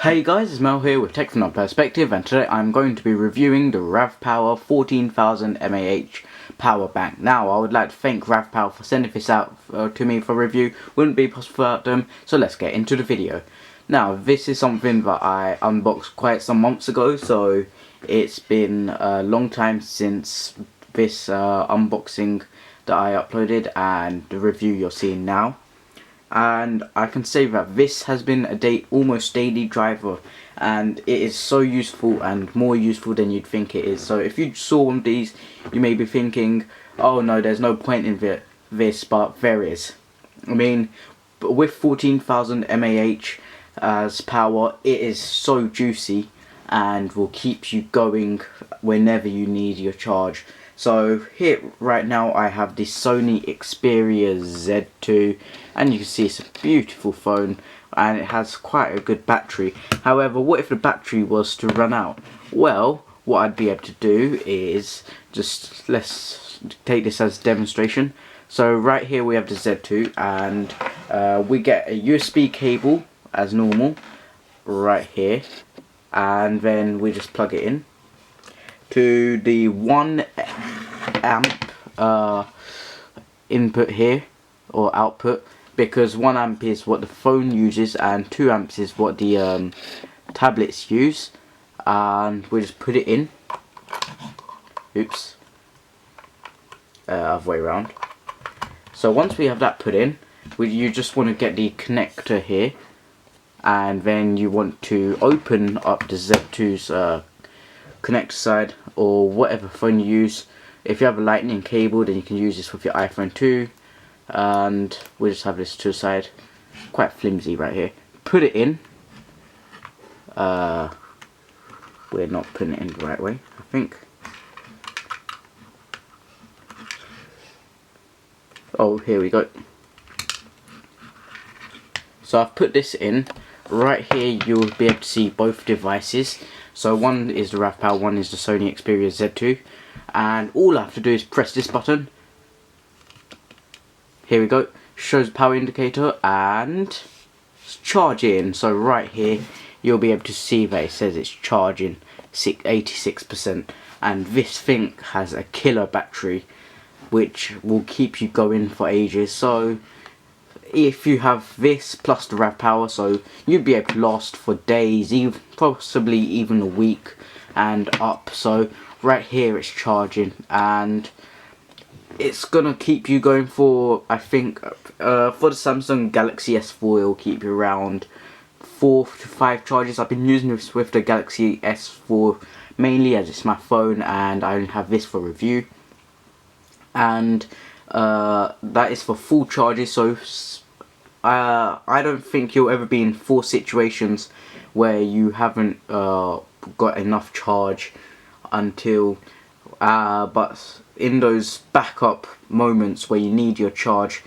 Hey guys, it's Mel here with Tech from Another Perspective, and today I'm going to be reviewing the RAVPower 14,000 mAh power bank. Now, I would like to thank RAVPower for sending this out to me for review. Wouldn't be possible without them, so let's get into the video. Now, this is something that I unboxed quite some months ago, so it's been a long time since this unboxing that I uploaded and the review you're seeing now. And I can say that this has been a almost daily driver, and it is so useful and more useful than you'd think it is. So if you saw one of these, you may be thinking, oh no, there's no point in this, but there is. I mean, with 14,000 mAh as power, it is so juicy and will keep you going whenever you need your charge. So here right now I have the Sony Xperia Z2, and you can see it's a beautiful phone and it has quite a good battery. However, what if the battery was to run out? Well, what I'd be able to do is let's take this as a demonstration. So right here we have the Z2, and we get a USB cable as normal right here, and then we just plug it in to the 1 amp input here, or output, because 1 amp is what the phone uses and 2 amps is what the tablets use. And we just put it in. Oops, other way around. So once we have that put in, you just want to get the connector here, and then you want to open up the Z2's connector side, or whatever phone you use. If you have a lightning cable, then you can use this with your iPhone 2, and we just have this to the side, quite flimsy right here. Put it in. We're not putting it in the right way, I think. Oh, here we go. So I've put this in. Right here you'll be able to see both devices. So one is the RAVPower, one is the Sony Xperia Z2, and all I have to do is press this button. Here we go, shows the power indicator and it's charging. So right here you'll be able to see that it says it's charging 86%, and this thing has a killer battery which will keep you going for ages. So if you have this plus the RAVPower, so you'd be able to last for days, even possibly even a week and up. So right here it's charging, and it's gonna keep you going for, I think, for the Samsung Galaxy S4 it will keep you around 4 to 5 charges. I've been using this with the Galaxy S4 mainly as it's my phone, and I only have this for review. And that is for full charges. So I don't think you'll ever be in 4 situations where you haven't got enough charge until but in those backup moments where you need your charge,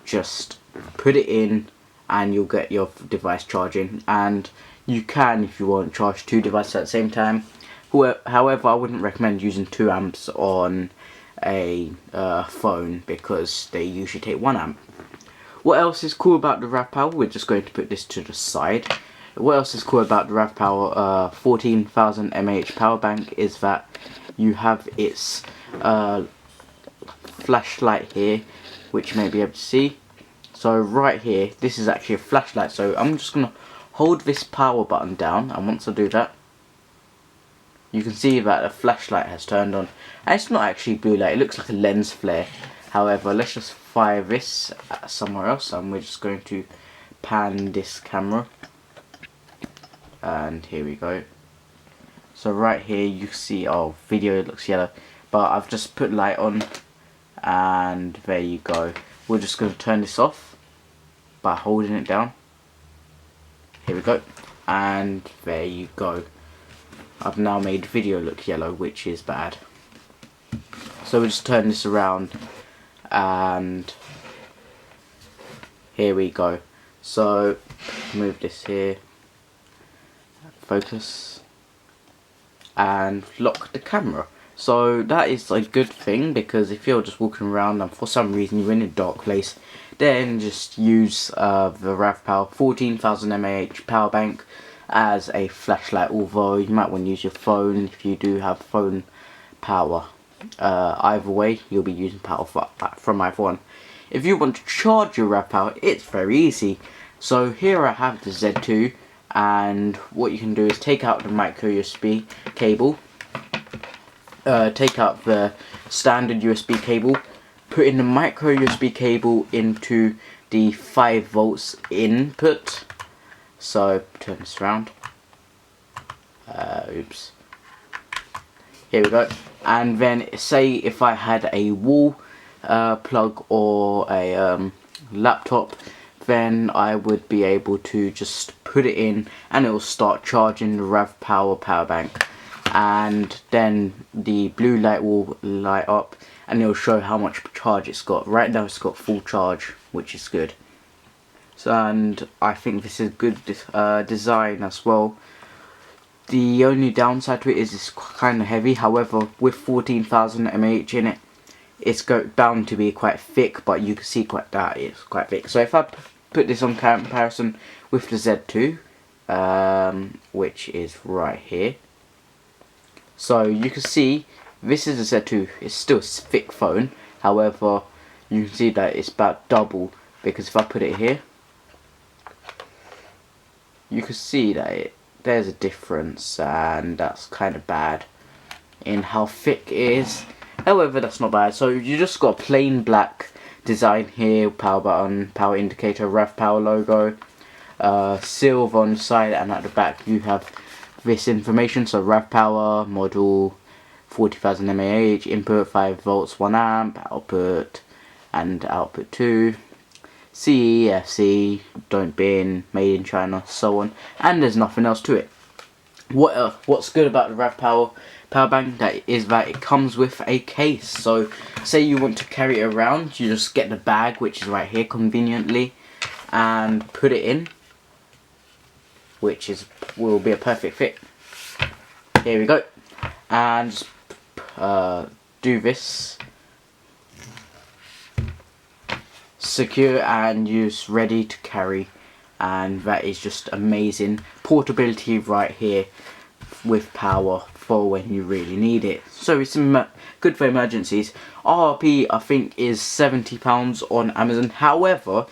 just put it in and you'll get your device charging. And you can, if you want, charge 2 devices at the same time. However, I wouldn't recommend using 2 amps on a phone, because they usually take 1 amp. What else is cool about the RAVPower? We're just going to put this to the side. What else is cool about the RAVPower 14,000 mAh power bank is that you have its flashlight here, which you may be able to see. So right here, this is actually a flashlight. So I'm just going to hold this power button down, and once I do that, you can see that the flashlight has turned on. And it's not actually blue light, it looks like a lens flare. However, let's just fire this somewhere else, and we're just going to pan this camera. And here we go. So right here you see, oh, video looks yellow, but I've just put light on, and there you go. We're just going to turn this off by holding it down. Here we go, and there you go. I've now made video look yellow, which is bad. So we just turn this around, and here we go. So move this here, focus, and lock the camera. So that is a good thing, because if you're just walking around and for some reason you're in a dark place, then just use the RAVPower 14,000 mAh power bank, as a flashlight, although you might want to use your phone if you do have phone power. Either way, you'll be using power from either one. If you want to charge your RAVPower, it's very easy. So here I have the Z2, and what you can do is take out the micro USB cable, take out the standard USB cable, put in the micro USB cable into the 5 volts input. So turn this around. Oops. Here we go. And then say if I had a wall plug or a laptop, then I would be able to just put it in and it will start charging the RAVPower power bank, and then the blue light will light up and it will show how much charge it's got. Right now it's got full charge, which is good. So, and I think this is good design as well. The only downside to it is it's kind of heavy. However, with 14,000 mAh in it, it's bound to be quite thick, but you can see that it's quite thick. So if I put this on comparison with the Z2, which is right here, so you can see this is a Z2. It's still a thick phone. However, you can see that it's about double, because if I put it here, you can see that there's a difference, and that's kind of bad in how thick it is. However, that's not bad. So you just got a plain black design here, power button, power indicator, RAVPower logo, silver on the side, and at the back you have this information. So RAVPower model, 40,000 mAh, input 5 volts 1 amp, output and output 2, CE, FC, don't bin, made in China, so on, and there's nothing else to it. What's good about the RAVPower power bank is that it comes with a case. So say you want to carry it around, you just get the bag, which is right here conveniently, and put it in, which will be a perfect fit. Here we go, and do this, secure and use, ready to carry, and that is just amazing portability right here with power for when you really need it. So it's good for emergencies. RRP I think is £70 on Amazon. However,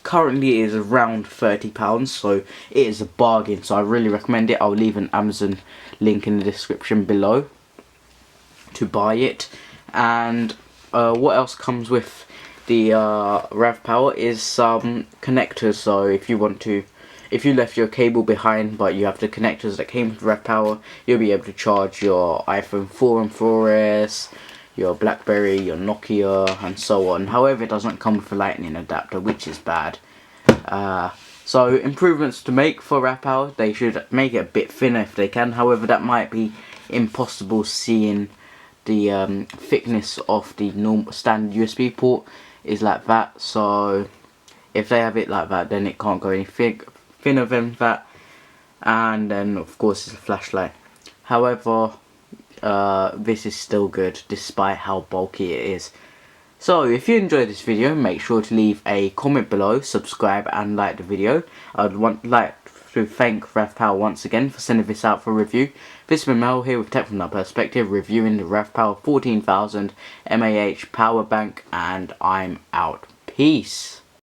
currently it is around £30, so it is a bargain. So I really recommend it. I'll leave an Amazon link in the description below to buy it. And what else comes with the RAVPower is some connectors. So if you left your cable behind but you have the connectors that came with RAVPower, you'll be able to charge your iPhone 4 and 4S, your BlackBerry, your Nokia, and so on. However, it doesn't come with a lightning adapter, which is bad. So improvements to make for RAVPower, they should make it a bit thinner if they can. However, that might be impossible seeing the thickness of the normal standard USB port is like that. So if they have it like that, then it can't go any thinner than that, and then of course it's a flashlight. However, this is still good despite how bulky it is. So if you enjoyed this video, make sure to leave a comment below, subscribe and like the video. I'd like to thank RAVPower once again for sending this out for review. This has been Mahel here with Tech from That Perspective, reviewing the RAVPower 14,000 mAh power bank, and I'm out. Peace.